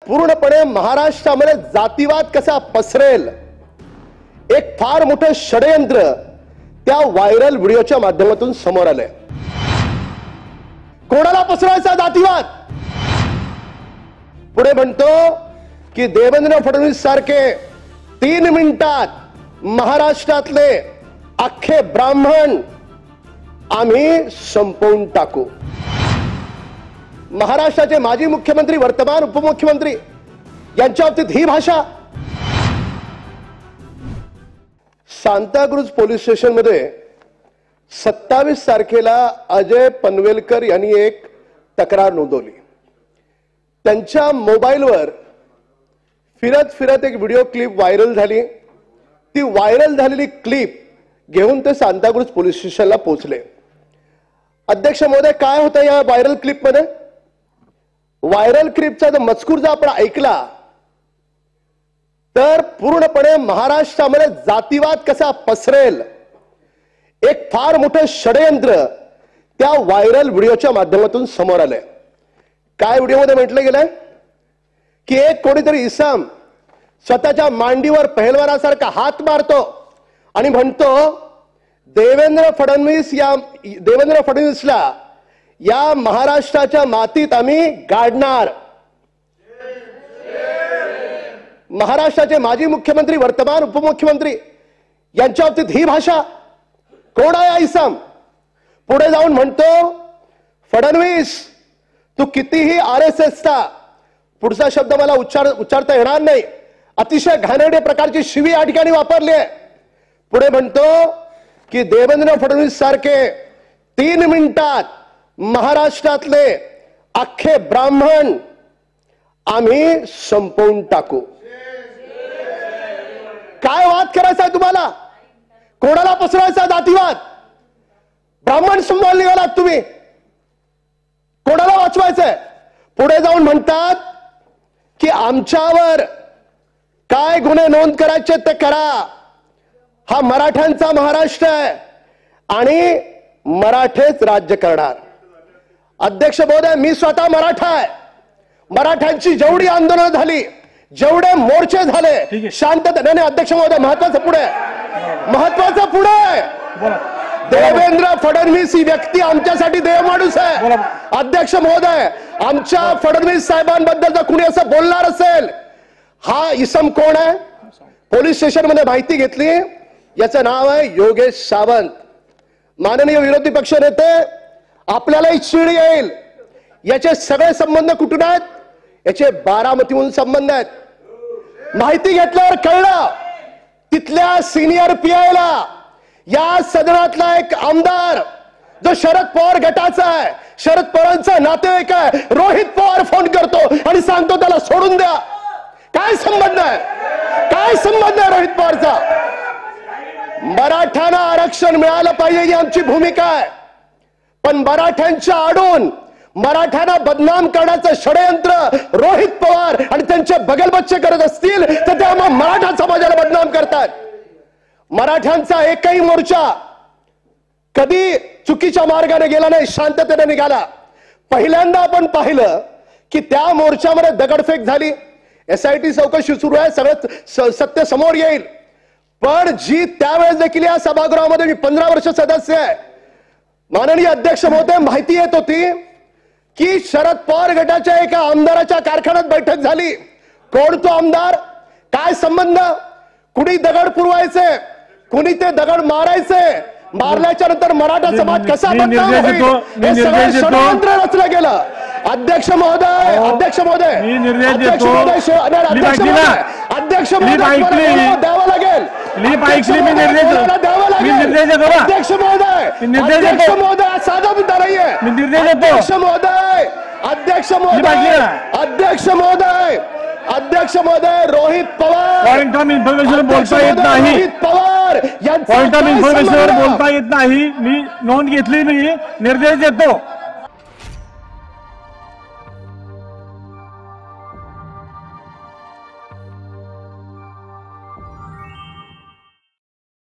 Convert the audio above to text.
पूर्णपणे महाराष्ट्रामध्ये जातीवाद कसा पसरेल एक फार मोठं षडयंत्र त्या व्हायरल व्हिडिओच्या माध्यमातून समोर आलंय। कोणाला पसरवायचा जातीवाद? पुढे म्हणतो की देवेंद्र फडणवीस सारखे 3 मिनिटात महाराष्ट्रातले अख्खे ब्राह्मण आम्ही संपवून टाकू। महाराष्ट्राचे माजी मुख्यमंत्री वर्तमान उपमुख्यमंत्री यांच्या बाबतीत ही भाषा। सांताक्रूज पोलीस स्टेशन मध्ये 27 तारखेला अजय पनवेलकर यांनी एक तक्रार नोंदवली। त्यांच्या मोबाईलवर फिरत फिरत एक व्हिडिओ क्लिप व्हायरल झाली। ती व्हायरल झालेली क्लिप घेऊन ते सांताक्रूज पोलीस स्टेशनला पोहोचले। अध्यक्ष महोदय, काय होतं या व्हायरल क्लिप मध्ये? व्हायरल क्लिपचा जर मजकूर जर आपण ऐकला तर पूर्णपणे महाराष्ट्रामध्ये जातीवाद कसा पसरेल एक फार मोठं षडयंत्र त्या व्हायरल व्हिडिओच्या माध्यमातून समोर आलंय। काय व्हिडिओमध्ये म्हटलं गेलंय की एक कोणीतरी इसम स्वतःच्या मांडीवर पहलवानासारखा हात मारतो आणि म्हणतो देवेंद्र फडणवीसला या महाराष्ट्राच्या मातीत आम्ही गाडणार। महाराष्ट्राचे माजी मुख्यमंत्री वर्तमान उपमुख्यमंत्री यांच्या बाबतीत ही भाषा। कोण आहे इसम? पुढे जाऊन म्हणतो फडणवीस तू कितीही आरएसएसचा, पुढचा शब्द मला उच्चारता येणार नाही, अतिशय घाणेरड्या प्रकारची शिवी या ठिकाणी वापरली आहे। पुढे म्हणतो की देवेंद्र फडणवीस सारखे 3 मिनिटात महाराष्ट्रातले अख्खे ब्राह्मण आम्ही संपवून टाकू। काय वाद करायचा आहे तुम्हाला? कोणाला पसरवायचा जातीवाद? ब्राह्मण संभाळून निघालात तुम्ही, कोणाला वाचवायचंय? पुढे जाऊन म्हणतात की आमच्यावर काय गुन्हे नोंद करायचे ते करा। हा मराठ्यांचा महाराष्ट्र आहे आणि मराठेच राज्य करणार। अध्यक्ष महोदय, मी स्वतः मराठा आहे। मराठ्यांची जेवढी आंदोलन झाली, जेवढे मोर्चे झाले शांततेने, अध्यक्ष महोदय महत्वाचं पुढे देवेंद्र फडणवीस ही व्यक्ती आमच्यासाठी देव माणूस आहे। अध्यक्ष महोदय, आमच्या फडणवीस साहेबांबद्दल जर कुणी असं बोलणार असेल, हा इसम कोण आहे? पोलीस स्टेशन मध्ये माहिती घेतली, याचं नाव आहे योगेश सावंत। माननीय विरोधी पक्ष नेते, आपल्यालाही चीड येईल, याचे सगळे संबंध कुठून आहेत? याचे बारामतीहून संबंध आहेत। माहिती घेतल्यावर कळलं तिथल्या सिनियर पीआयला या सदनातला एक आमदार जो शरद पवार गटाचा आहे, शरद पवारांचा नातेवाईक आहे, रोहित पवार फोन करतो आणि सांगतो त्याला सोडून द्या। काय संबंध आहे? काय संबंध आहे रोहित पवारचा? मराठ्यांना आरक्षण मिळालं पाहिजे ही आमची भूमिका आहे, पण मराठ्यांच्या आडून मराठ्यांना बदनाम करण्याचं षडयंत्र रोहित पवार आणि त्यांचे बगलबच्चे करत असतील तर ते आम्हा मराठा समाजाला बदनाम करतात। मराठ्यांचा एकही मोर्चा कधी चुकीच्या मार्गाने गेला नाही, शांततेने निघाला। पहिल्यांदा आपण पाहिलं की त्या मोर्चामध्ये दगडफेक झाली, एसआयटी चौकशी सुरू आहे, सगळं सत्य समोर येईल। पण जी त्यावेळेस देखील या सभागृहामध्ये मी 15 वर्ष सदस्य आहे, माननीय अध्यक्ष महोदय, माहिती येत होती की शरद पवार गटाच्या एका आमदाराच्या कारखान्यात बैठक झाली। कोण तो आमदार? काय संबंध? कुणी दगड पुरवायचे, कुणी ते दगड मारायचे, मारल्याच्या नंतर मराठा समाज कसा बदनाम होईल हे सगळं षडयंत्र रचलं गेलं। अध्यक्ष महोदय, अध्यक्ष महोदय, अध्यक्ष महोदय, अध्यक्ष महोदय द्यावं लागेल, अध्यक्ष महोदय, अध्यक्ष महोदय, साधा मुद्दा नाहीये। अध्यक्ष महोदय, अध्यक्ष महोदय, अध्यक्ष महोदय, अध्यक्ष महोदय, Rohit Pawar point of information बोलता येत नाही, Rohit Pawar point of information बोलता येत नाही। मी नोंद घेतली, मी निर्देश देतो।